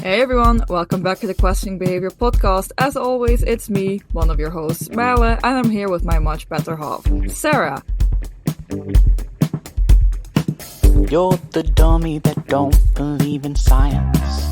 Hey everyone, welcome back to the Questioning Behaviour podcast. As always, it's me, one of your hosts, Merle, and I'm here with my much better half, Sarah. You're the dummy that don't believe in science.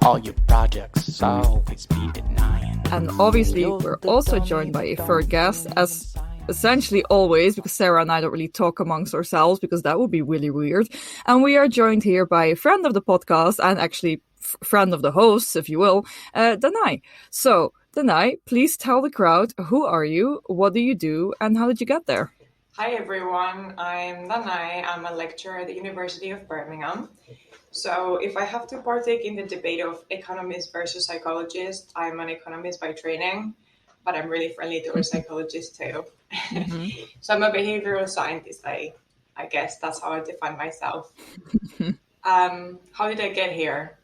All your projects always be denying. And obviously, we're also joined by a third guest, as essentially always, because Sarah and I don't really talk amongst ourselves, because that would be really weird. And we are joined here by a friend of the podcast, and actually friend of the hosts, if you will, Danae. So, Danae, please tell the crowd, who are you, what do you do, and how did you get there? Hi everyone, I'm Danae. I'm a lecturer at the University of Birmingham. So if I have to partake in the debate of economist versus psychologist, I'm an economist by training, but I'm really friendly to a psychologist too. Mm-hmm. So I'm a behavioral scientist. I guess that's how I define myself. How did I get here?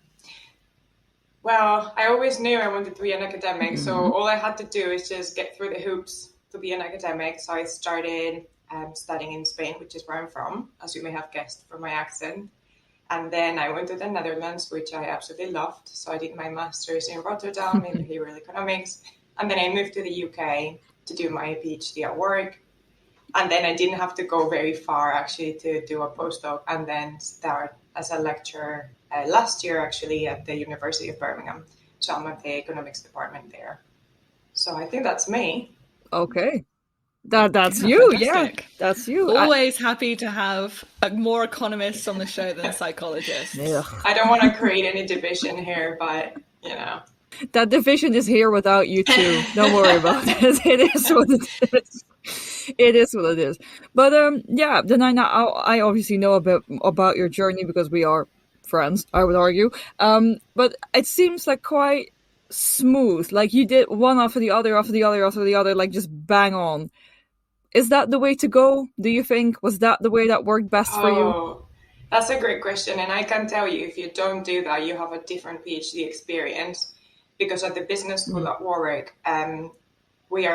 Well, I always knew I wanted to be an academic, so all I had to do is just get through the hoops to be an academic. So I started studying in Spain, which is where I'm from, as you may have guessed from my accent. And then I went to the Netherlands, which I absolutely loved. So I did my master's in Rotterdam in behavioral economics. And then I moved to the UK to do my PhD at Warwick. And then I didn't have to go very far, actually, to do a postdoc and then start as a lecturer last year, actually, at the University of Birmingham. So I'm at the economics department there. So I think that's me. Okay. That's you, fantastic. Yeah. That's you. Always happy to have more economists on the show than psychologists. Yeah. I don't want to create any division here, but, you know. That division is here without you two. Don't worry about it. It is what it is. It is what it is. But yeah, then I obviously know a bit about your journey because we are friends, I would argue. But it seems like quite smooth. Like you did one after the other, like just bang on. Is that the way to go, do you think? Was that the way that worked best for you? That's a great question. And I can tell you, if you don't do that, you have a different PhD experience. Because at the business school at Warwick, we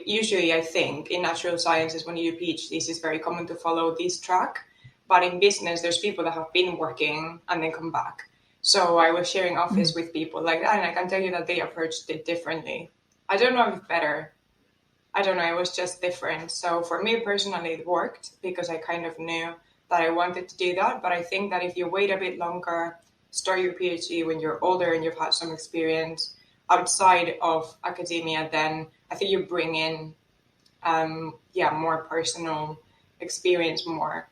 usually, I think, in natural sciences, when you do PhDs, it's very common to follow this track. But in business, there's people that have been working and then come back. So I was sharing office with people like that, and I can tell you that they approached it differently. I don't know if better. I don't know. It was just different. So for me personally, it worked because I kind of knew that I wanted to do that. But I think that if you wait a bit longer, start your PhD when you're older and you've had some experience outside of academia, then I think you bring in, more personal experience more.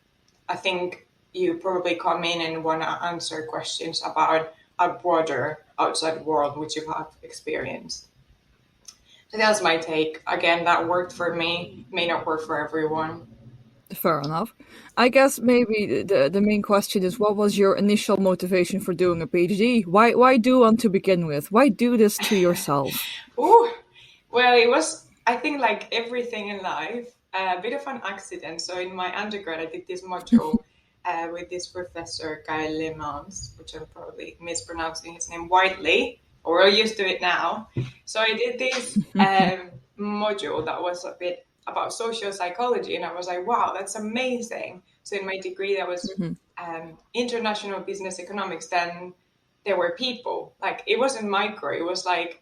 I think you probably come in and want to answer questions about a broader outside world, which you have experienced. So that's my take. Again, that worked for me, may not work for everyone. Fair enough. I guess maybe the main question is, what was your initial motivation for doing a PhD? Why do one to begin with? Why do this to yourself? Well, it was, I think, like everything in life, a bit of an accident. So in my undergrad, I did this module with this professor, Guy Lemans, which I'm probably mispronouncing his name widely, or we're used to it now. So I did this module that was a bit about social psychology, and I was like, wow, that's amazing. So in my degree, that was international business economics. Then there were people, like it wasn't micro, it was like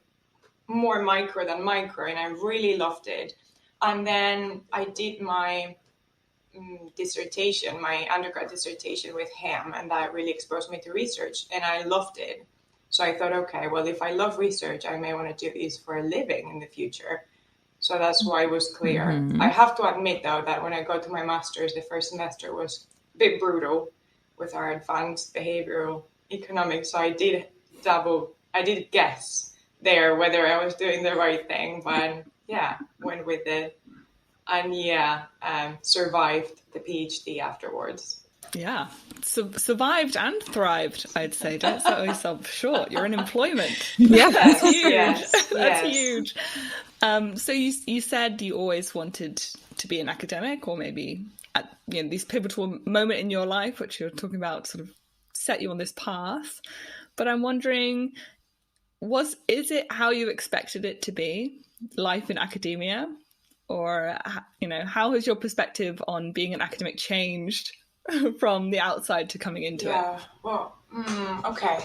more micro than micro, and I really loved it. And then I did my dissertation, my undergrad dissertation with him, and that really exposed me to research, and I loved it. So I thought, okay, well, if I love research, I may want to do this for a living in the future. So that's why it was clear. I have to admit, though, that when I got to my master's, the first semester was a bit brutal with our advanced behavioral economics. So I did guess there whether I was doing the right thing, but went with it. And survived the PhD afterwards. Yeah, survived and thrived, I'd say. Don't sell yourself short. You're in employment. Yeah, that's huge. Yes, That's huge. So you said you always wanted to be an academic, or maybe at this pivotal moment in your life, which you're talking about, sort of set you on this path. But I'm wondering, is it how you expected it to be, life in academia? Or, how has your perspective on being an academic changed from the outside to coming into it? Yeah, well, okay.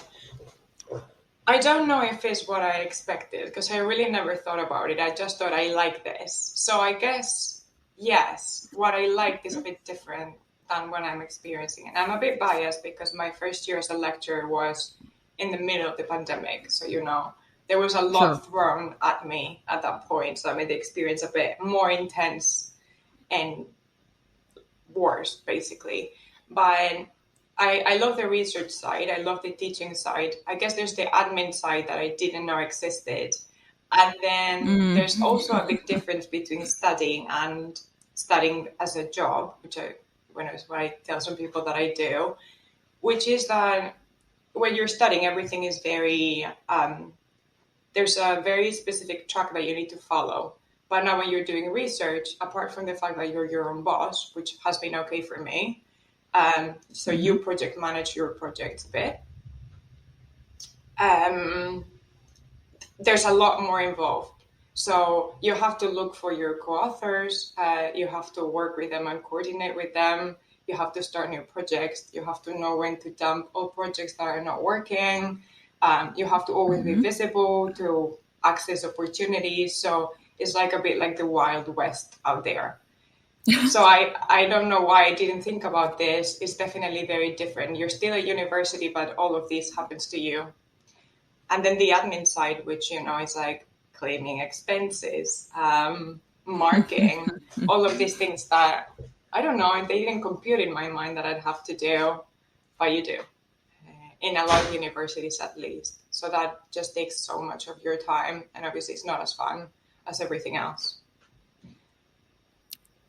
I don't know if it's what I expected, because I really never thought about it. I just thought I like this. So I guess, yes, what I liked is a bit different than what I'm experiencing. And I'm a bit biased because my first year as a lecturer was in the middle of the pandemic. So, there was a lot thrown at me at that point. So I made the experience a bit more intense and worse, basically. But I love the research side. I love the teaching side. I guess there's the admin side that I didn't know existed. And then there's also a big difference between studying and studying as a job, which when I tell some people that I do, which is that when you're studying, everything is very, there's a very specific track that you need to follow. But now when you're doing research, apart from the fact that you're your own boss, which has been okay for me, so you project manage your project a bit, there's a lot more involved. So you have to look for your co-authors, you have to work with them and coordinate with them, you have to start new projects, you have to know when to dump all projects that are not working, you have to always be visible to access opportunities. So it's like a bit like the Wild West out there. So I don't know why I didn't think about this. It's definitely very different. You're still at university, but all of this happens to you. And then the admin side, which, is like claiming expenses, marking, all of these things that, I don't know, they didn't compute in my mind that I'd have to do, but you do. In a lot of universities, at least. So that just takes so much of your time. And obviously it's not as fun as everything else.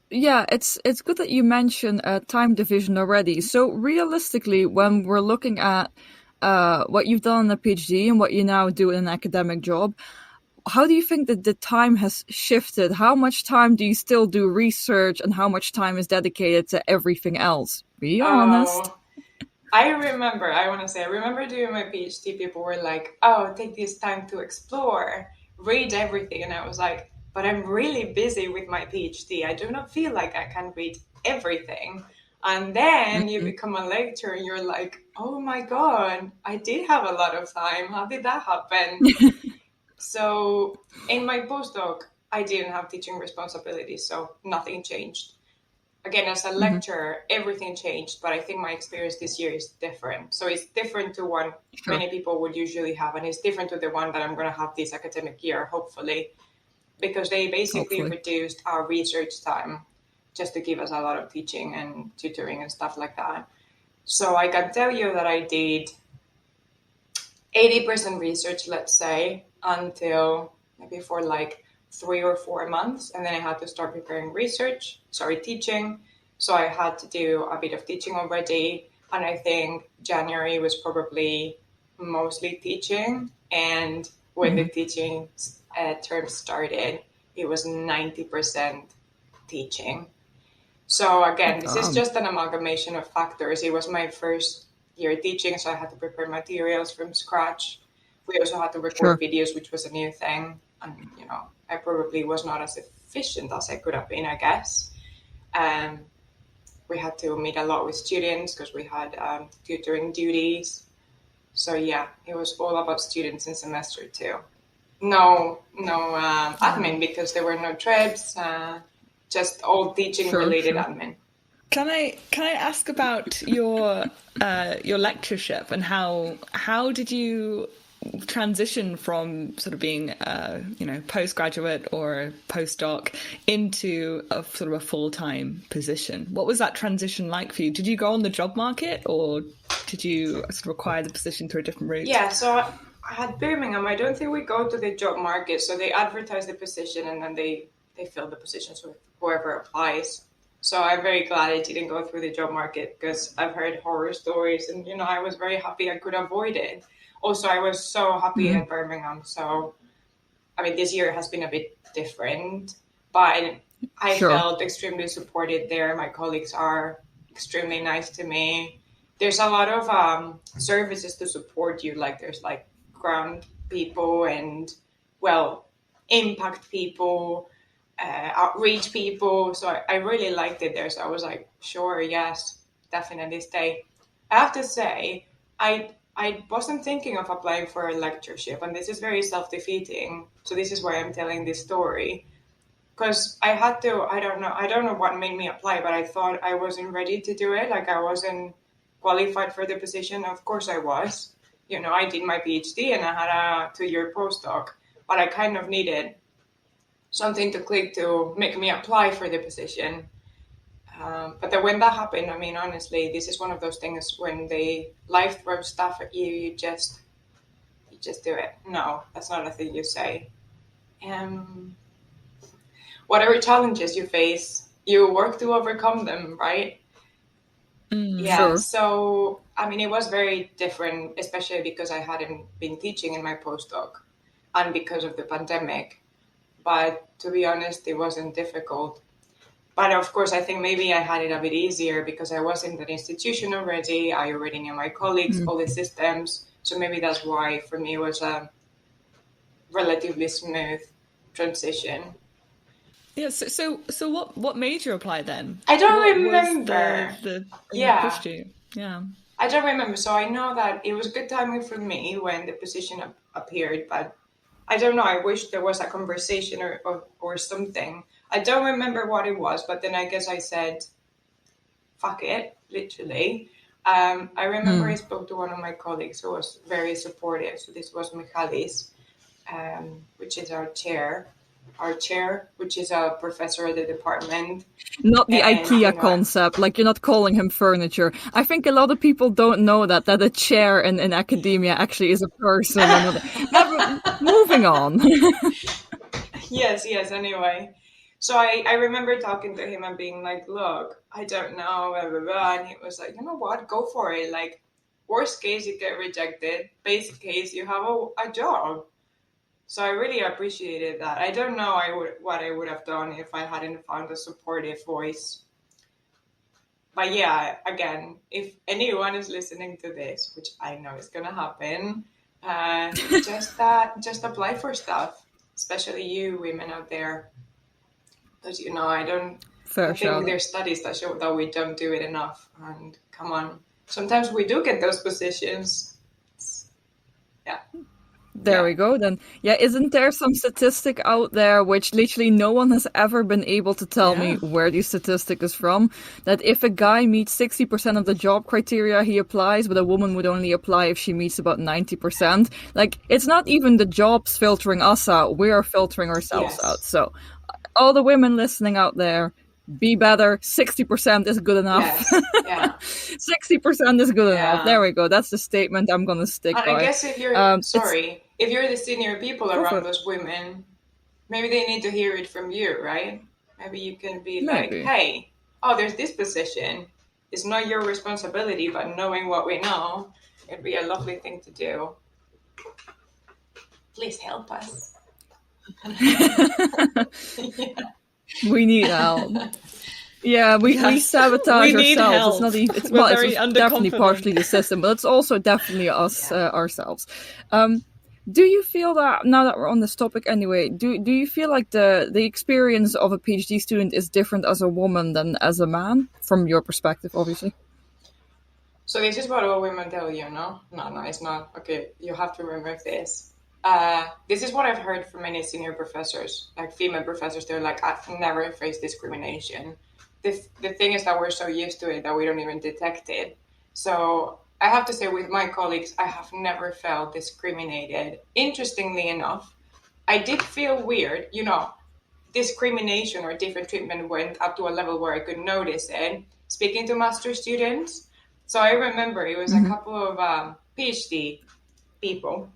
Yeah, it's good that you mentioned time division already. So realistically, when we're looking at what you've done in a PhD and what you now do in an academic job, how do you think that the time has shifted? How much time do you still do research and how much time is dedicated to everything else? Be honest. I remember doing my PhD, people were like, oh, take this time to explore, read everything. And I was like, but I'm really busy with my PhD. I do not feel like I can read everything. And then you become a lecturer and you're like, oh my God, I did have a lot of time. How did that happen? So in my postdoc, I didn't have teaching responsibilities, so nothing changed. Again, as a lecturer, everything changed, but I think my experience this year is different. So it's different to one many people would usually have, and it's different to the one that I'm going to have this academic year, hopefully, because they basically reduced our research time just to give us a lot of teaching and tutoring and stuff like that. So I can tell you that I did 80% research, let's say, until maybe for like 3 or 4 months. And then I had to start preparing teaching. So I had to do a bit of teaching already. And I think January was probably mostly teaching. And when the teaching term started, it was 90% teaching. So again, this is just an amalgamation of factors. It was my first year teaching, so I had to prepare materials from scratch. We also had to record videos, which was a new thing. And, I probably was not as efficient as I could have been, I guess. We had to meet a lot with students because we had tutoring duties. So yeah, it was all about students in semester 2. No admin because there were no trips, just all teaching related admin. Can I ask about your lectureship and how did you transition from sort of being postgraduate or postdoc into a sort of a full-time position? What was that transition like for you? Did you go on the job market or did you sort of acquire the position through a different route? Yeah, so at Birmingham, I don't think we go to the job market. So they advertise the position and then they fill the positions with whoever applies. So I'm very glad I didn't go through the job market because I've heard horror stories and, I was very happy I could avoid it. Also, I was so happy at Birmingham. So, this year has been a bit different, but I felt extremely supported there. My colleagues are extremely nice to me. There's a lot of services to support you. Like there's like grant people and, impact people, outreach people. So I really liked it there. So I was like, sure, yes, definitely stay. I have to say, I wasn't thinking of applying for a lectureship, and this is very self-defeating. So this is why I'm telling this story. Because I had to, I don't know what made me apply, but I thought I wasn't ready to do it. Like I wasn't qualified for the position. Of course I was. I did my PhD and I had a 2-year postdoc, but I kind of needed something to click to make me apply for the position. But then when that happened, I mean, honestly, this is one of those things when life throws stuff at you, you just do it. No, that's not a thing you say. Whatever challenges you face, you work to overcome them, right? Sure. So, I mean, it was very different, especially because I hadn't been teaching in my postdoc and because of the pandemic. But to be honest, it wasn't difficult. But of course, I think maybe I had it a bit easier because I was in that institution already. I already knew my colleagues, all the systems. So maybe that's why for me it was a relatively smooth transition. Yeah. So what made you apply then? I don't What remember. Was the thing that pushed you? Yeah. I don't remember. So I know that it was good timing for me when the position appeared, but I don't know. I wish there was a conversation or something. I don't remember what it was, but then I guess I said, fuck it, literally. I remember I spoke to one of my colleagues who was very supportive. So this was Michalis, which is our chair, which is a professor at the department. Not the IKEA concept, like you're not calling him furniture. I think a lot of people don't know that a chair in academia actually is a person. Moving on. Yes, anyway. So I remember talking to him and being like, look, I don't know, blah, blah, blah. And he was like, you know what, go for it. Like, worst case, you get rejected. Best case, you have a job. So I really appreciated that. I don't know what I would have done if I hadn't found a supportive voice. But yeah, again, if anyone is listening to this, which I know is going to happen, just apply for stuff, especially you women out there. Because, I think there's studies that show that we don't do it enough. And come on, sometimes we do get those positions. Yeah. There we go then. Yeah, isn't there some statistic out there which literally no one has ever been able to tell me where the statistic is from? That if a guy meets 60% of the job criteria he applies, but a woman would only apply if she meets about 90%. Like, it's not even the jobs filtering us out, we are filtering ourselves out. So all the women listening out there, be better. 60% is good enough. Yes. Yeah. 60% is good enough. There we go. That's the statement I'm going to stick by. I guess if you're, if you're the senior people around those women, maybe they need to hear it from you, right? Maybe you can be like, hey, there's this position. It's not your responsibility, but knowing what we know, it'd be a lovely thing to do. Please help us. We need help. Yeah, we sabotage ourselves. Help. It's definitely partially the system, but it's also definitely us ourselves. Do you feel that, now that we're on this topic anyway, do you feel like the experience of a PhD student is different as a woman than as a man, from your perspective, obviously? So this is what all women tell you, no? No, it's not. Okay, you have to remove this. This is what I've heard from many senior professors, like female professors. They're like, I've never faced discrimination. The thing is that we're so used to it that we don't even detect it. So I have to say, with my colleagues, I have never felt discriminated. Interestingly enough, I did feel weird. Discrimination or different treatment went up to a level where I could notice it, speaking to master students. So I remember it was a couple of PhD people,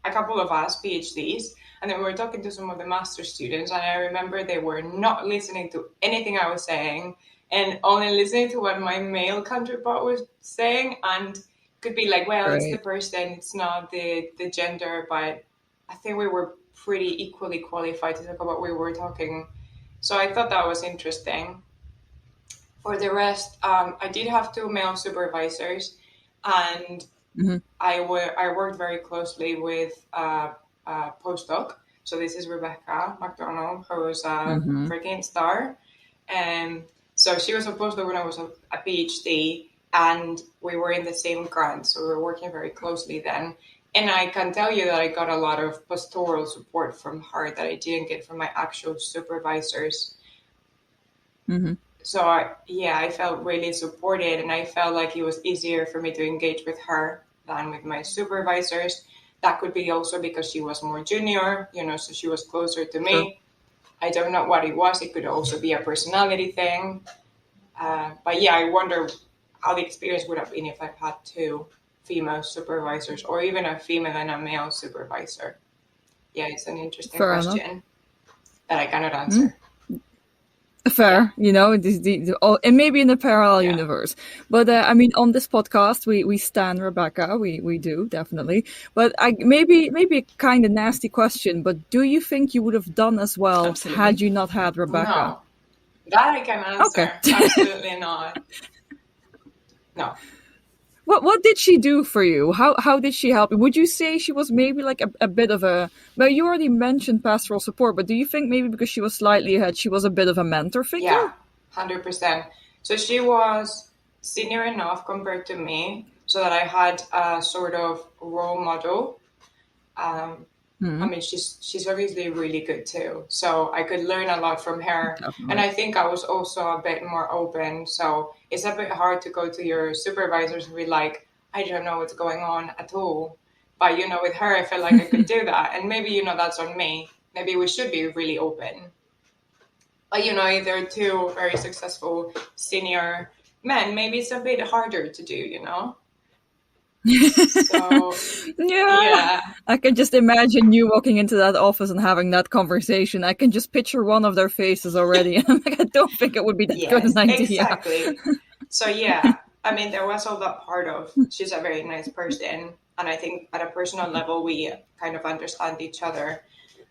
a couple of us PhDs, and then we were talking to some of the master students, and I remember they were not listening to anything I was saying and only listening to what my male counterpart was saying, and could be like, well, it's the person, it's not the gender, but I think we were pretty equally qualified to talk about what we were talking. So I thought that was interesting. For the rest, I did have 2 male supervisors, and I worked very closely with a postdoc. So this is Rebecca McDonald, who was a freaking star. And so she was a postdoc when I was a PhD. and we were in the same grant, so we were working very closely then. And I can tell you that I got a lot of pastoral support from her that I didn't get from my actual supervisors. Mm-hmm. So I felt really supported, and I felt like it was easier for me to engage with her than with my supervisors. That could be also because she was more junior, so she was closer to me. Sure. I don't know what it was. It could also be a personality thing. But yeah, I wonder how the experience would have been if I've had two female supervisors, or even a female and a male supervisor. Yeah, it's an interesting Fair question that I cannot answer. Fair, and maybe in a parallel universe. But I mean, on this podcast, we stand Rebecca. We do, definitely. But maybe a kind of nasty question. But do you think you would have done as well Absolutely. had you not had Rebecca? No, that I can answer. Okay. Absolutely not. No. What did she do for you? How did she help you? Would you say she was maybe like a bit of a... Well, you already mentioned pastoral support, but do you think maybe because she was slightly ahead, she was a bit of a mentor figure? Yeah, 100%. So she was senior enough compared to me so that I had a sort of role model. I mean, she's obviously really good too. So I could learn a lot from her. Definitely. And I think I was also a bit more open. So it's a bit hard to go to your supervisors and be like, I don't know what's going on at all. But, with her, I felt like I could do that. And maybe, that's on me. Maybe we should be really open. But, if there are two very successful senior men, maybe it's a bit harder to do, So, yeah. I can just imagine you walking into that office and having that conversation. I can just picture one of their faces already. And I'm like, I don't think it would be that good an idea. Exactly. So, yeah, I mean, there was all that part of she's a very nice person. And I think at a personal level, we kind of understand each other.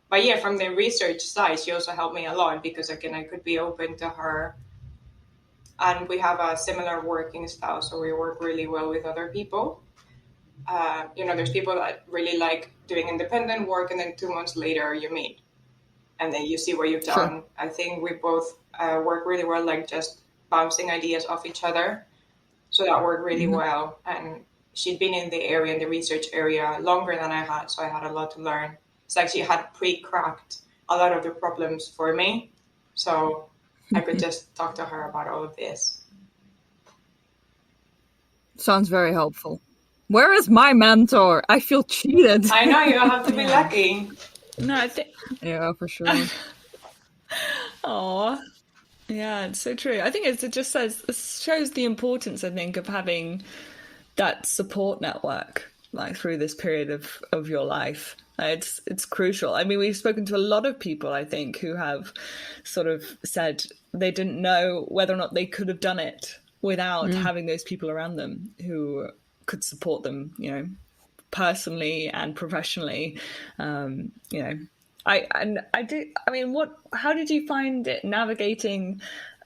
But yeah, from the research side, she also helped me a lot because, again, I could be open to her. And we have a similar working style, so we work really well with other people. There's people that really like doing independent work, and then 2 months later you meet and then you see what you've done. Sure. I think we both work really well, like just bouncing ideas off each other. So that worked really well. And she'd been in the area, in the research area, longer than I had. So I had a lot to learn. It's like she had pre-cracked a lot of the problems for me. So I could just talk to her about all of this. Sounds very helpful. Where is my mentor? I feel cheated. I know, you have to be lucky. No, I think... Yeah, for sure. Oh, yeah, it's so true. I think it shows the importance, I think, of having that support network, like through this period of your life. It's crucial. I mean, we've spoken to a lot of people, I think, who have sort of said they didn't know whether or not they could have done it without having those people around them who could support them, personally and professionally. How did you find it navigating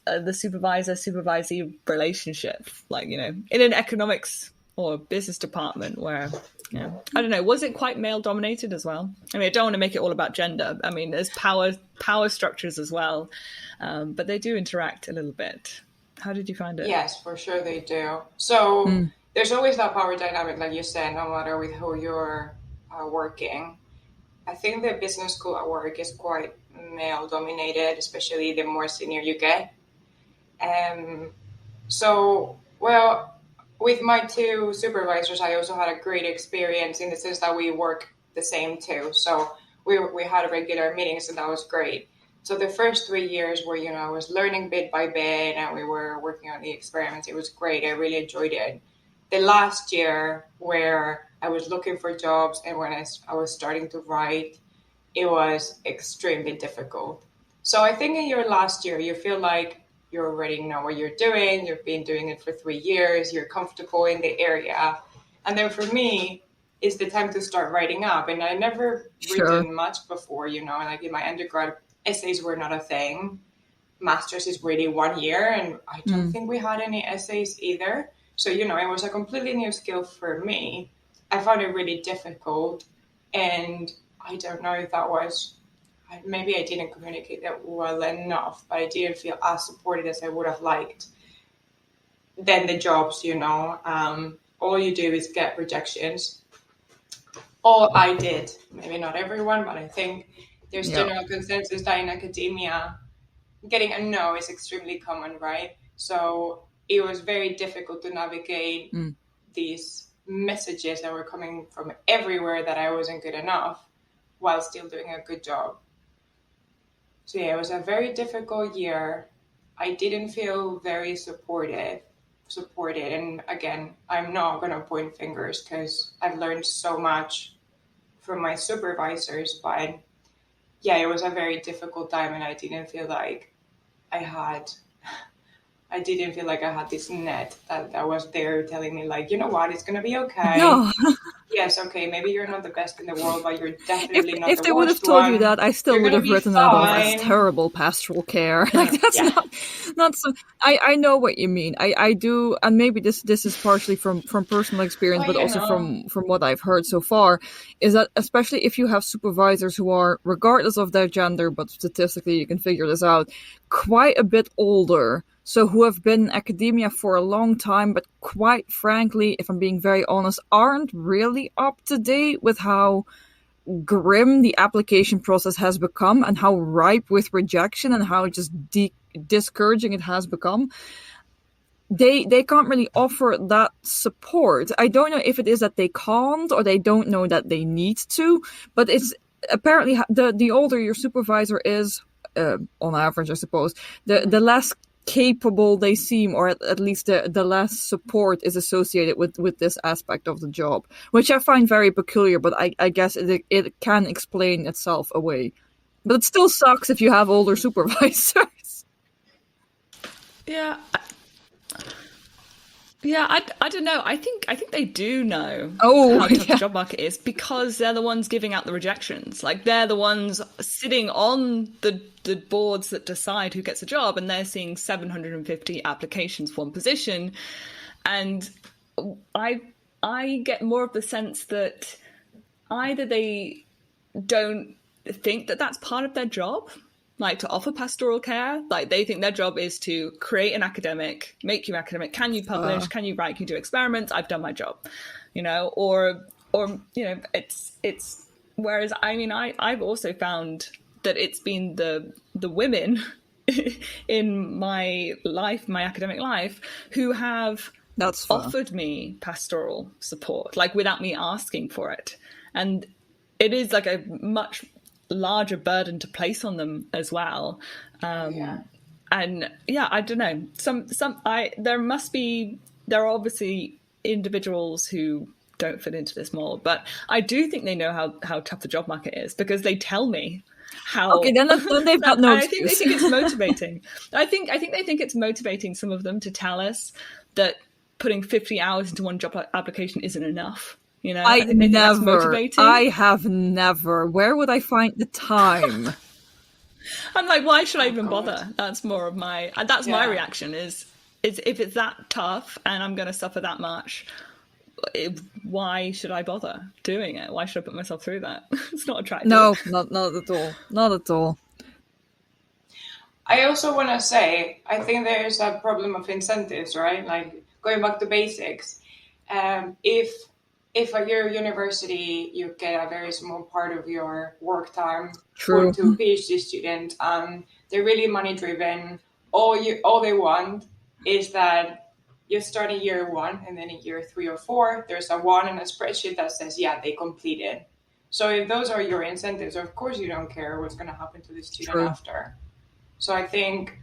the supervisor-supervisee relationship, like, in an economics or business department where, I don't know, was it quite male dominated as well? I mean, I don't want to make it all about gender. I mean, there's power structures as well, but they do interact a little bit. How did you find it? Yes, for sure they do. So there's always that power dynamic, like you said, no matter with who you're working. I think the business school at work is quite male dominated, especially the more senior you get. With my two supervisors, I also had a great experience in the sense that we work the same too. So we had regular meetings, and that was great. So the first 3 years where, I was learning bit by bit and we were working on the experiments, it was great. I really enjoyed it. The last year where I was looking for jobs and when I was starting to write, it was extremely difficult. So I think in your last year, you feel like you already know what you're doing. You've been doing it for 3 years. You're comfortable in the area. And then for me, it's the time to start writing up. And I never written much before, like in my undergrad, essays were not a thing. Master's is really 1 year. And I don't think we had any essays either. So, it was a completely new skill for me. I found it really difficult. And I don't know if that was, maybe I didn't communicate that well enough, but I didn't feel as supported as I would have liked. than the jobs, all you do is get rejections. All I did, maybe not everyone, but I think there's general consensus that in academia, getting a no is extremely common, right? So it was very difficult to navigate these messages that were coming from everywhere that I wasn't good enough while still doing a good job. So yeah, it was a very difficult year. I didn't feel very supported. And again, I'm not going to point fingers because I've learned so much from my supervisors, but yeah, it was a very difficult time, and I didn't feel like I had this net that was there telling me, like, you know what, it's going to be okay. No. Yes, okay, maybe you're not the best in the world, but you're definitely not the worst one. If they would have told you that, I still would have written it off as terrible pastoral care. Like, that's not so. I know what you mean. I do, and maybe this is partially from personal experience, but also from what I've heard so far, is that especially if you have supervisors who are, regardless of their gender, but statistically you can figure this out, quite a bit older. So who have been in academia for a long time, but quite frankly, if I'm being very honest, aren't really up to date with how grim the application process has become and how ripe with rejection and how just discouraging it has become. They can't really offer that support. I don't know if it is that they can't or they don't know that they need to, but it's apparently the older your supervisor is, on average, I suppose, the less capable they seem, or at least the less support is associated with this aspect of the job, which I find very peculiar, but I guess it can explain itself away. But it still sucks if you have older supervisors. Yeah. I don't know. I think they do know how tough the job market is because they're the ones giving out the rejections. Like, they're the ones sitting on the boards that decide who gets a job, and they're seeing 750 applications for one position. And I get more of the sense that either they don't think that that's part of their job, like to offer pastoral care. Like, they think their job is to create an academic, make you academic. Can you publish? Can you write? Can you do experiments? I've done my job, or it's whereas, I mean, I've also found that it's been the women in my life, my academic life, who have offered me pastoral support, like without me asking for it. And it is like a much larger burden to place on them as well. And I don't know. There are obviously individuals who don't fit into this mold, but I do think they know how tough the job market is because they tell me how. Okay, then they've got no excuse. I think it's motivating. I think they think it's motivating, some of them, to tell us that putting 50 hours into one job application isn't enough. I have never. Where would I find the time? I'm like, why should I even bother? That's more of my. That's my reaction. Is if it's that tough and I'm going to suffer that much, why should I bother doing it? Why should I put myself through that? It's not attractive. No, not at all. Not at all. I also want to say, I think there's a problem of incentives, right? Like, going back to basics. If at your university you get a very small part of your work time to a PhD student, they're really money driven. All they want is that you start in year 1, and then in year 3 or 4, there's a 1 in a spreadsheet that says, they completed. So if those are your incentives, of course you don't care what's going to happen to the student after. So I think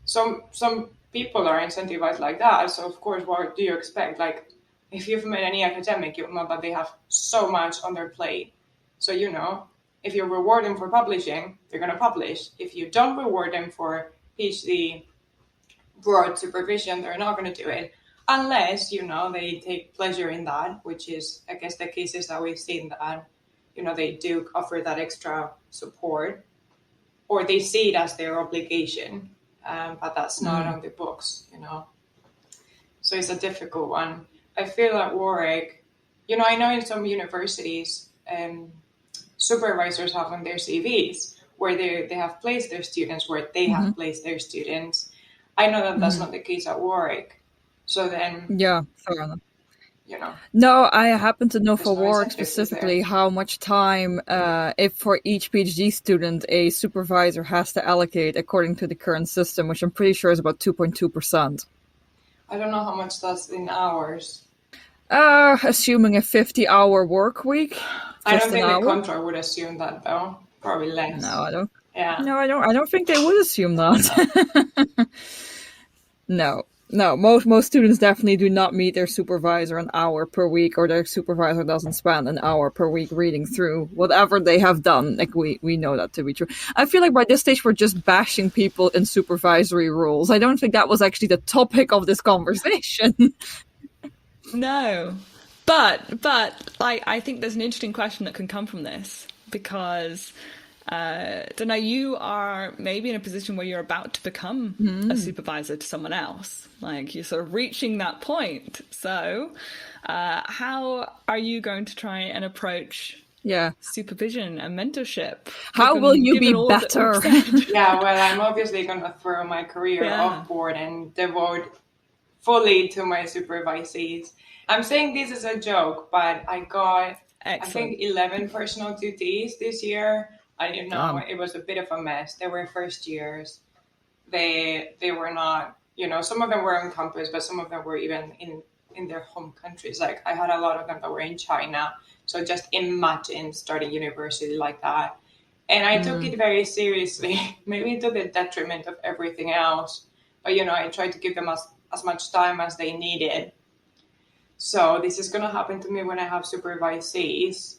some people are incentivized like that. So of course, what do you expect? Like, if you've met any academic, you know that they have so much on their plate. So, if you reward them for publishing, they're going to publish. If you don't reward them for PhD broad supervision, they're not going to do it. Unless, they take pleasure in that, which is, I guess, the cases that we've seen that, they do offer that extra support, or they see it as their obligation, but that's not on the books, So it's a difficult one. I feel at Warwick, I know in some universities, supervisors have on their CVs where they have placed their students, where they have placed their students. I know that that's not the case at Warwick. So then, Yeah, fair enough. you know, No, I happen to know there's for no Warwick incentives there. specifically how much time, if for each PhD student, a supervisor has to allocate according to the current system, which I'm pretty sure is about 2.2%. I don't know how much that's in hours. Assuming a 50-hour work week, I don't just an think the hour. contract would assume that though. Probably less. No, I don't. Yeah. No, I don't. I don't think they would assume that. No, no. Most students definitely do not meet their supervisor an hour per week, or their supervisor doesn't spend an hour per week reading through whatever they have done. Like we know that to be true. I feel like by this stage we're just bashing people in supervisory rules. I don't think that was actually the topic of this conversation. No, but like I think there's an interesting question that can come from this because Danae, you are maybe in a position where you're about to become a supervisor to someone else. Like you're sort of reaching that point. So how are you going to try and approach supervision and mentorship? How will you be better? Yeah, well, I'm obviously going to throw my career off board and devote fully to my supervisees. I'm saying this as a joke, but I got, I think, 11 personal duties this year. I didn't know, it was a bit of a mess. They were first years. They were not, you know, some of them were on campus, but some of them were even in their home countries. Like I had a lot of them that were in China. So just imagine starting university like that. And I took it very seriously, maybe to the detriment of everything else. But, you know, I tried to give them as much time as they needed. So this is going to happen to me when I have supervisees.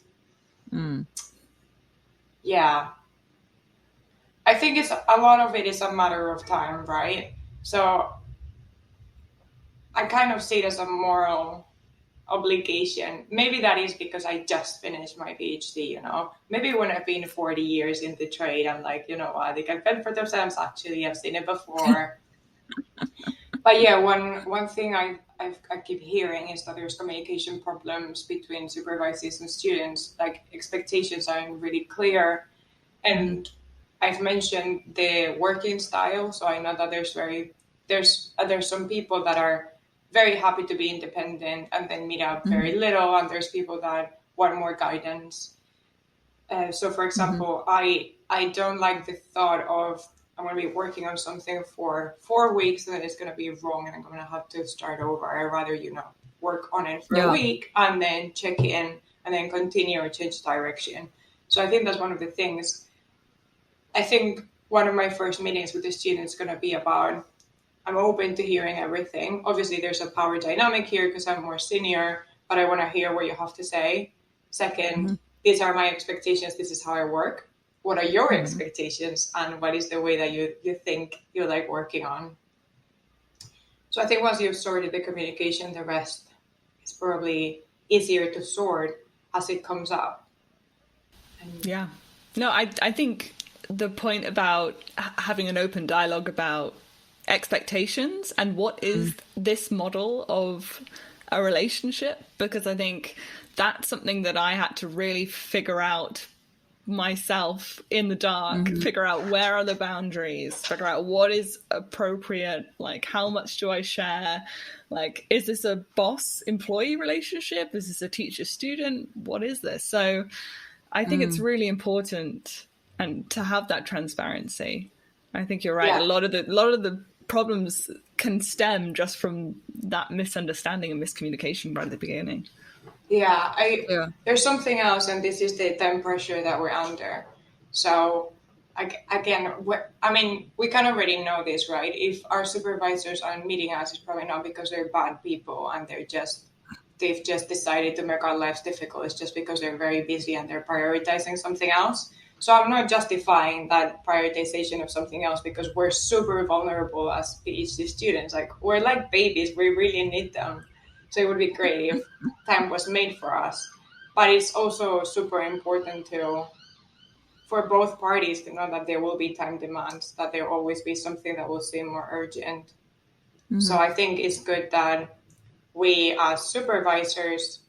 Yeah. I think a lot of it is a matter of time, right? So I kind of see it as a moral obligation. Maybe that is because I just finished my PhD, you know. Maybe when I've been 40 years in the trade, I'm like, you know what, they can fend for themselves. Actually, I've seen it before. But yeah, one thing I keep hearing is that there's communication problems between supervisors and students. Like expectations aren't really clear. And I've mentioned the working style. So I know that there's some people that are very happy to be independent and then meet up very little. And there's people that want more guidance. So for example, I don't like the thought of I'm going to be working on something for 4 weeks and then it's going to be wrong and I'm going to have to start over. I'd rather, you know, work on it for a week and then check in and then continue or change direction. So I think that's one of the things. I think one of my first meetings with the students is going to be about I'm open to hearing everything. Obviously, there's a power dynamic here because I'm more senior, but I want to hear what you have to say. Second, these are my expectations. This is how I work. What are your expectations and what is the way that you think you like working on? So I think once you've sorted the communication, the rest is probably easier to sort as it comes up. Yeah. No, I think the point about having an open dialogue about expectations and what is this model of a relationship, because I think that's something that I had to really figure out myself in the dark, figure out where are the boundaries, figure out what is appropriate, like how much do I share, like is this a boss employee relationship, is this a teacher student, what is this? So I think it's really important and to have that transparency. I think you're right. A lot of the problems can stem just from that misunderstanding and miscommunication right at the beginning. There's something else, and this is the time pressure that we're under. So again, we can already know this, right? If our supervisors aren't meeting us, it's probably not because they're bad people and they've just decided to make our lives difficult. It's just because they're very busy and they're prioritizing something else. So I'm not justifying that prioritization of something else because we're super vulnerable as PhD students. Like we're like babies, we really need them. So it would be great if time was made for us. But it's also super important for both parties to know that there will be time demands, that there will always be something that will seem more urgent. So I think it's good that we as supervisors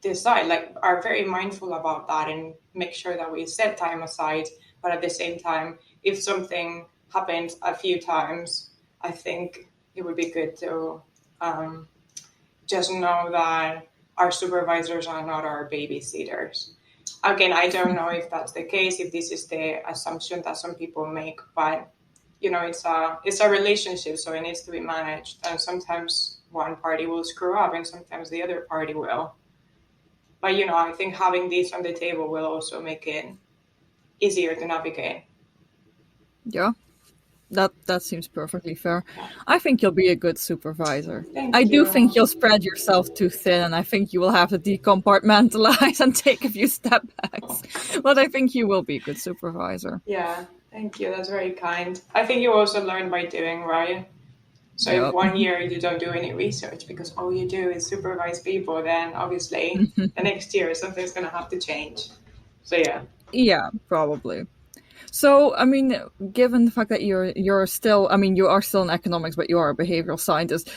decide, like are very mindful about that and make sure that we set time aside. But at the same time, if something happens a few times, I think it would be good to just know that our supervisors are not our babysitters. Again, I don't know if that's the case, if this is the assumption that some people make, but it's a relationship, so it needs to be managed. And sometimes one party will screw up and sometimes the other party will. But, I think having this on the table will also make it easier to navigate. Yeah, that seems perfectly fair. I think you'll be a good supervisor. Thank I you. do think you'll spread yourself too thin, and I think you will have to decompartmentalize and take a few step backs. But I think you will be a good supervisor. Yeah, thank you. That's very kind. I think you also learn by doing, right? So Yep. if 1 year you don't do any research because all you do is supervise people, then obviously the next year something's going to have to change. So yeah. Yeah, probably. So, I mean, given the fact that you're still, I mean, you are still in economics, but you are a behavioral scientist,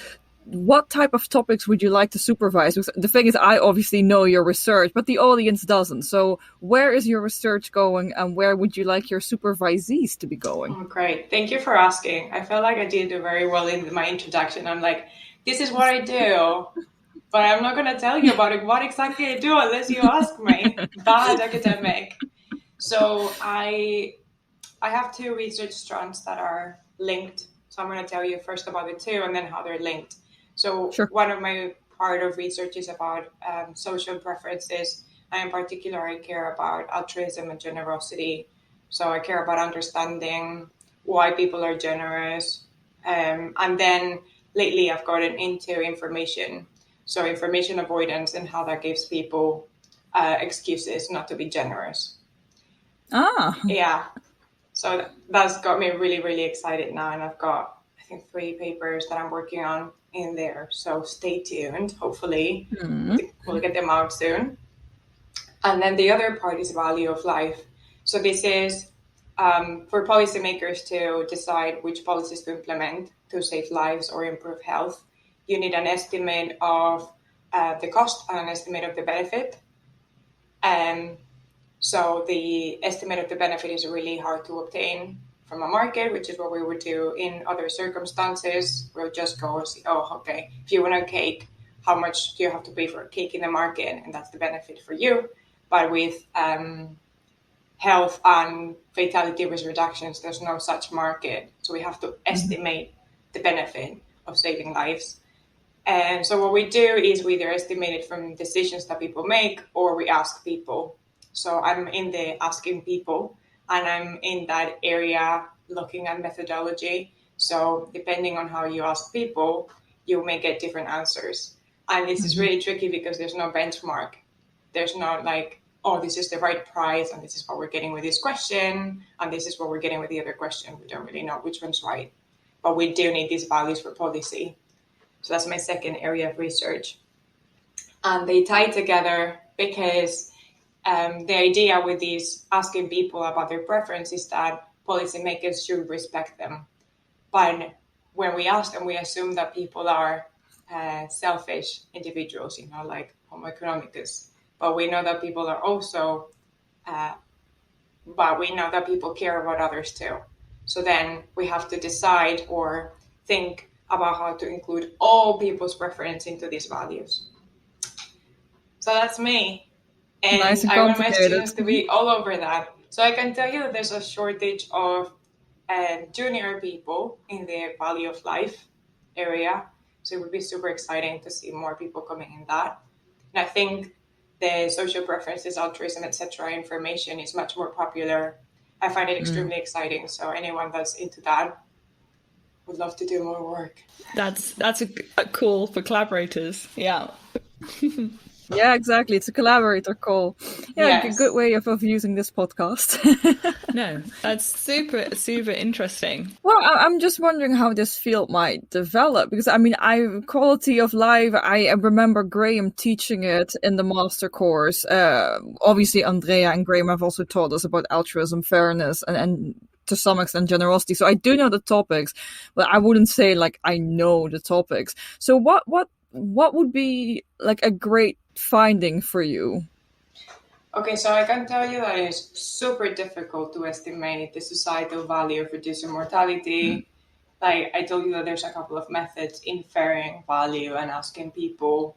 what type of topics would you like to supervise? Because the thing is, I obviously know your research, but the audience doesn't. So where is your research going, and where would you like your supervisees to be going? Oh, great. Thank you for asking. I felt like I did do very well in my introduction. I'm like, this is what I do, but I'm not going to tell you about it, what exactly I do unless you ask me. Bad academic. So I have two research strands that are linked. So I'm going to tell you first about the two and then how they're linked. So Sure. One of my part of research is about social preferences. And in particular, I care about altruism and generosity. So I care about understanding why people are generous. And then lately I've gotten into information. So information avoidance and how that gives people excuses not to be generous. Yeah. So that's got me really, really excited now. And I've got, I think, 3 papers that I'm working on in there. So stay tuned. Hopefully we'll get them out soon. And then the other part is value of life. So this is for policymakers to decide which policies to implement to save lives or improve health. You need an estimate of the cost and an estimate of the benefit. So the estimate of the benefit is really hard to obtain from a market, which is what we would do in other circumstances. We'll just go see, okay, if you want a cake, how much do you have to pay for a cake in the market? And that's the benefit for you. But with health and fatality risk reductions, there's no such market. So we have to estimate the benefit of saving lives. And so what we do is we either estimate it from decisions that people make or we ask people. So I'm in the asking people, and I'm in that area looking at methodology. So depending on how you ask people, you may get different answers. And this is really tricky because there's no benchmark. There's not like, oh, this is the right price, and this is what we're getting with this question, and this is what we're getting with the other question. We don't really know which one's right. But we do need these values for policy. So that's my second area of research. And they tie together because the idea with these asking people about their preference is that policymakers should respect them. But when we ask them, we assume that people are selfish individuals, like Homo economicus. But we know that people are also, but we know that people care about others too. So then we have to decide or think about how to include all people's preference into these values. So that's me. And nice and I want my students to be all over that. So I can tell you that there's a shortage of junior people in the value of life area. So it would be super exciting to see more people coming in that. And I think the social preferences, altruism, etc. information is much more popular. I find it extremely exciting. So anyone that's into that would love to do more work. That's a call for collaborators. Yeah. Yeah, exactly. It's a collaborator call. Yeah, Yes. a good way of using this podcast. No, that's super, super interesting. Well, I'm just wondering how this field might develop, because I mean, quality of life, I remember Graham teaching it in the master course. Obviously, Andrea and Graham have also taught us about altruism, fairness, and to some extent generosity. So I do know the topics, but I wouldn't say like I know the topics. So what would be like a great finding for you? Okay, so I can tell you that it's super difficult to estimate the societal value of reducing mortality Like I told you that there's a couple of methods inferring value and asking people.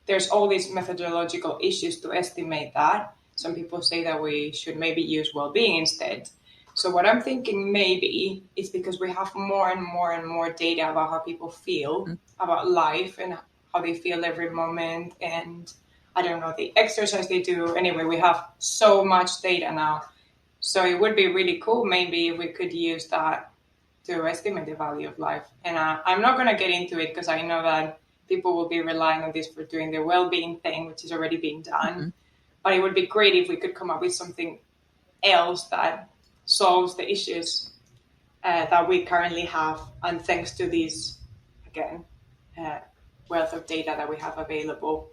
There's all these methodological issues to estimate that. Some people say that we should maybe use well-being instead. So what I'm thinking maybe is because we have more and more and more data about how people feel about life and how they feel every moment, and I don't know, the exercise they do. Anyway, we have so much data now. So it would be really cool maybe if we could use that to estimate the value of life. And I'm not going to get into it because I know that people will be relying on this for doing the well-being thing, which is already being done. But it would be great if we could come up with something else that solves the issues that we currently have. And thanks to these, again, wealth of data that we have available.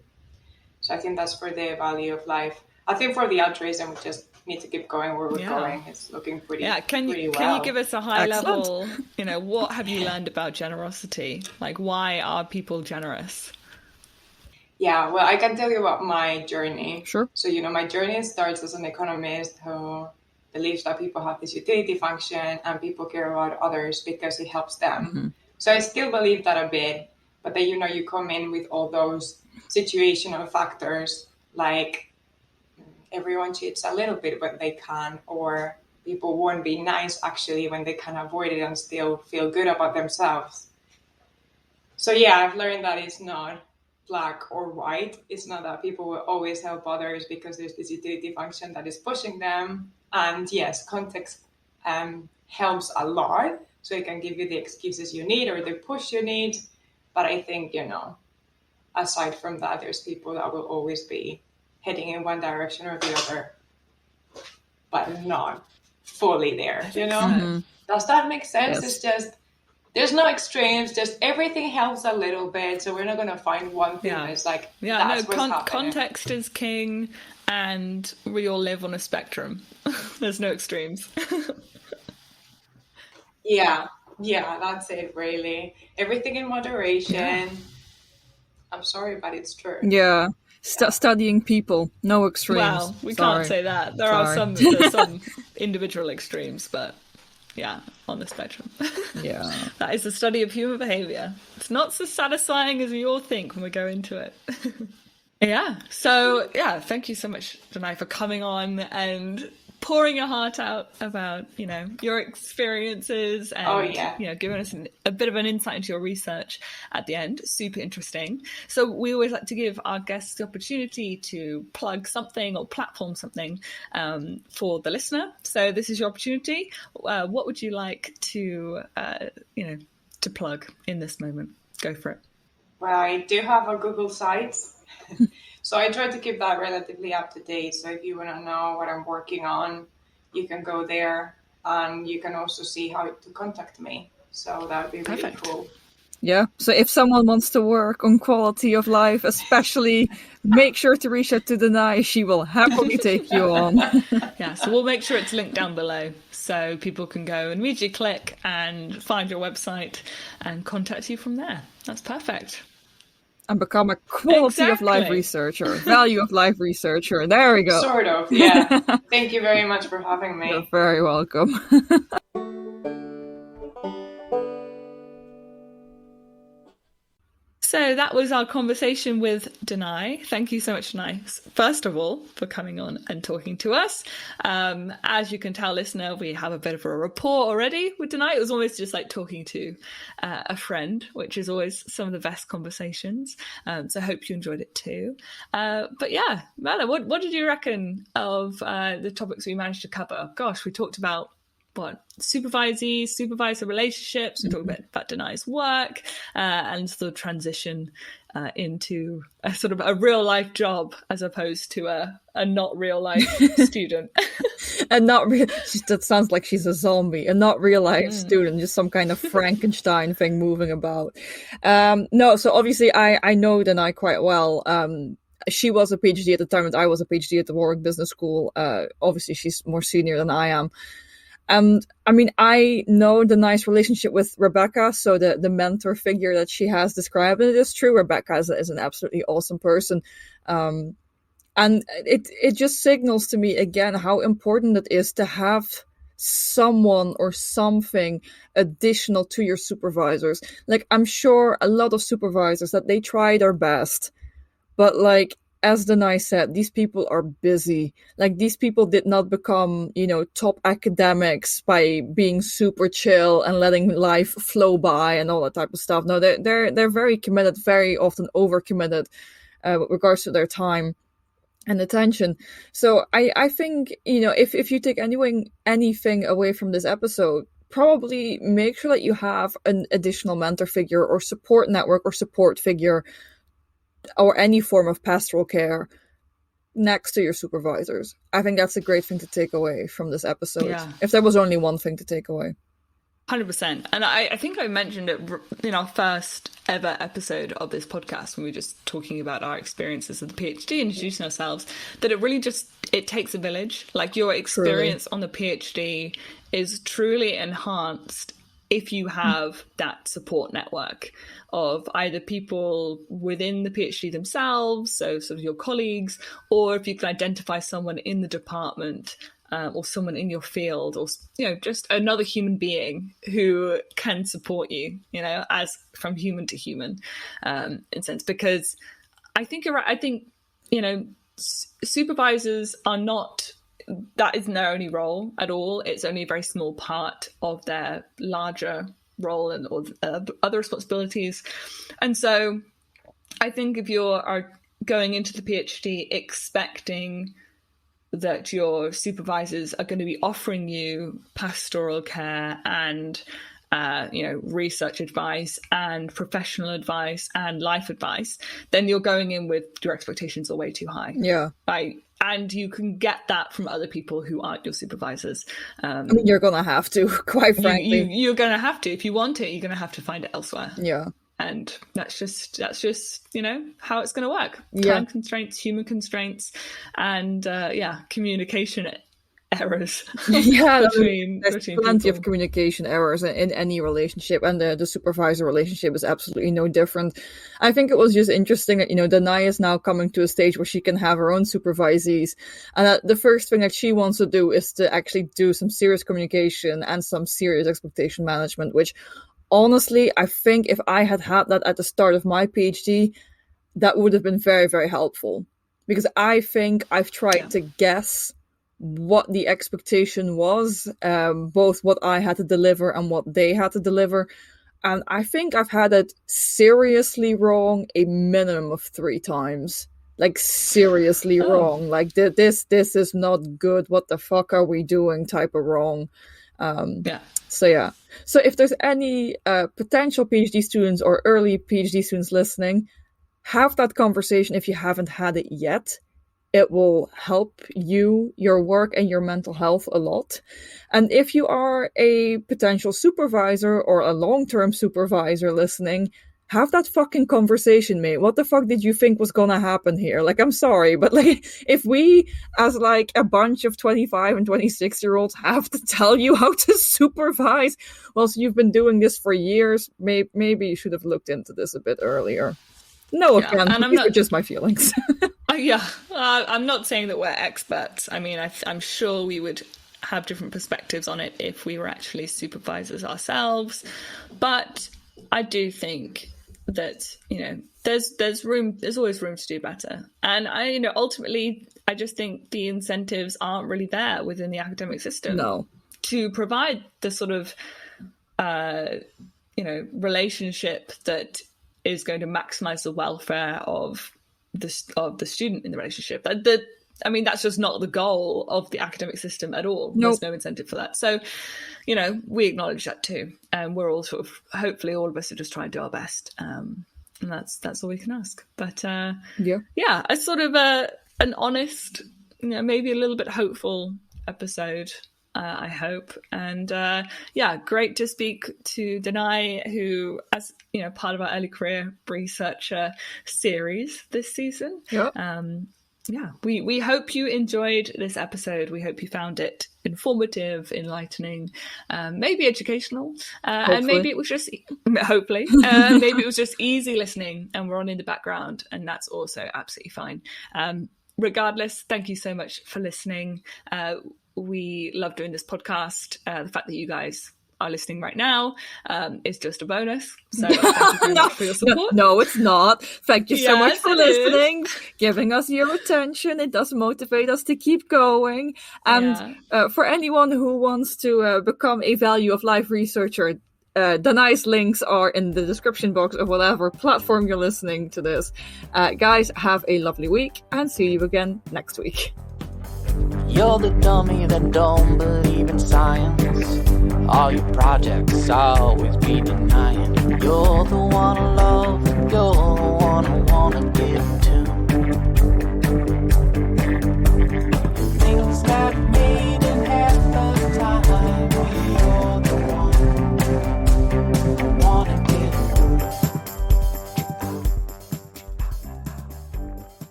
So I think that's for the value of life. I think for the altruism, we just need to keep going where we're going. It's looking pretty Can you give us a high level, what have you learned about generosity? Like, why are people generous? Yeah, well, I can tell you about my journey. Sure. So, my journey starts as an economist who believes that people have this utility function and people care about others because it helps them. So I still believe that a bit, but then, you come in with all those situational factors, like everyone cheats a little bit when they can, or people won't be nice actually when they can avoid it and still feel good about themselves. So yeah, I've learned that it's not black or white. It's not that people will always help others because there's this utility function that is pushing them. And yes, context helps a lot. So it can give you the excuses you need or the push you need. But I think, aside from that, there's people that will always be heading in one direction or the other, but not fully there, Does that make sense? Yes. It's just, there's no extremes, just everything helps a little bit. So we're not going to find one thing that's like, that's what's happening. Context is king, and we all live on a spectrum. There's no extremes. Yeah, that's it, really. Everything in moderation. Yeah. I'm sorry, but it's true. Yeah. Studying people, no extremes. Well, we can't say that. There are some individual extremes, but yeah, on the spectrum. Yeah. That is the study of human behaviour. It's not so satisfying as we all think when we go into it. So thank you so much, Danae, for coming on and pouring your heart out about, your experiences and, giving us a bit of an insight into your research at the end. Super interesting. So we always like to give our guests the opportunity to plug something or platform something for the listener. So this is your opportunity. What would you like to, to plug in this moment? Go for it. Well, I do have a Google site. So I try to keep that relatively up to date. So if you want to know what I'm working on, you can go there, and you can also see how to contact me. So that would be really cool. Yeah. So if someone wants to work on quality of life, especially, make sure to reach out to Danae. She will happily take you on. Yeah. So we'll make sure it's linked down below so people can go and immediately click and find your website and contact you from there. That's perfect. And become a quality of life researcher, value of life researcher. There we go. Sort of, yeah. Thank you very much for having me. You're very welcome. So that was our conversation with Danae. Thank you so much, Danae, first of all, for coming on and talking to us. As you can tell, listener, we have a bit of a rapport already with Danae. It was almost just like talking to a friend, which is always some of the best conversations. So I hope you enjoyed it too. But yeah, Merle, what did you reckon of the topics we managed to cover? Gosh, we talked about supervisor relationships. We talked about Danae's work and the transition into a sort of a real life job as opposed to a not real life student. And not real. That sounds like she's a zombie. A not real life student, just some kind of Frankenstein thing moving about. No, so obviously I know Danae quite well. She was a PhD at the time, and I was a PhD at the Warwick Business School. Obviously, she's more senior than I am. And I mean, I know the nice relationship with Rebecca, so the mentor figure that she has described, and it is true. Rebecca is an absolutely awesome person. And it just signals to me again how important it is to have someone or something additional to your supervisors. Like, I'm sure a lot of supervisors that they try their best, but like, as Danae said, these people are busy. Like, these people did not become, top academics by being super chill and letting life flow by and all that type of stuff. No, they're very committed, very often overcommitted with regards to their time and attention. So I think, if you take anything away from this episode, probably make sure that you have an additional mentor figure or support network or support figure or any form of pastoral care next to your supervisors. I think that's a great thing to take away from this episode. Yeah. If there was only one thing to take away. 100%. And I think I mentioned it in our first ever episode of this podcast when we were just talking about our experiences of the PhD, introducing ourselves, that it takes a village. Like, your experience on the PhD is truly enhanced if you have that support network of either people within the PhD themselves, so sort of your colleagues, or if you can identify someone in the department or someone in your field, or just another human being who can support you, as from human to human, in a sense. Because I think you're right. I think supervisors are not. That isn't their only role at all. It's only a very small part of their larger role and or other responsibilities. And so I think if you are going into the PhD expecting that your supervisors are going to be offering you pastoral care and research advice and professional advice and life advice, then you're going in with your expectations are way too high. Yeah. And you can get that from other people who aren't your supervisors. You're going to have to, quite frankly. You're going to have to. If you want it, you're going to have to find it elsewhere. Yeah. And that's just how it's going to work. Yeah. Time constraints, human constraints, and communication errors. Yeah, between plenty people. of communication errors in any relationship, and the supervisor relationship is absolutely no different. I think it was just interesting that Danae is now coming to a stage where she can have her own supervisees, and the first thing that she wants to do is to actually do some serious communication and some serious expectation management, which honestly, I think if I had that at the start of my PhD, that would have been very, very helpful, because I think I've tried to guess what the expectation was, both what I had to deliver and what they had to deliver. And I think I've had it seriously wrong a minimum of 3 times. Like, seriously wrong. Like, this is not good. What the fuck are we doing type of wrong. So if there's any potential PhD students or early PhD students listening, have that conversation if you haven't had it yet. It will help you, your work, and your mental health a lot. And if you are a potential supervisor or a long-term supervisor listening, have that fucking conversation, mate. What the fuck did you think was gonna happen here? Like, I'm sorry, but like, if we, as like a bunch of 25 and 26-year-olds, have to tell you how to supervise whilst you've been doing this for years, maybe you should have looked into this a bit earlier. No, again, these are just my feelings. I'm not saying that we're experts. I mean, I'm sure we would have different perspectives on it if we were actually supervisors ourselves. But I do think that, there's always room to do better. And ultimately, I just think the incentives aren't really there within the academic system to provide the sort of, relationship that is going to maximize the welfare of the student in the relationship. That's just not the goal of the academic system at all. Nope. There's no incentive for that. So, we acknowledge that too. And we're all hopefully all of us are just trying to do our best. And that's all we can ask. But it's sort of an honest, maybe a little bit hopeful episode, I hope. And great to speak to Danae, who, as part of our early career researcher series this season. Yep. We hope you enjoyed this episode. We hope you found it informative, enlightening, maybe educational, and maybe it was just maybe it was just easy listening and we're on in the background, and that's also absolutely fine. regardless, thank you so much for listening. We love doing this podcast. The fact that you guys are listening right now is just a bonus. So thank you very much for your support. No, it's not. Thank you so much Yes, for it listening, giving us your attention. It does motivate us to keep going. And for anyone who wants to become a value of life researcher, Danae's links are in the description box of whatever platform you're listening to this. Guys, have a lovely week and see you again next week. You're the dummy that don't believe in science. All your projects always be denied.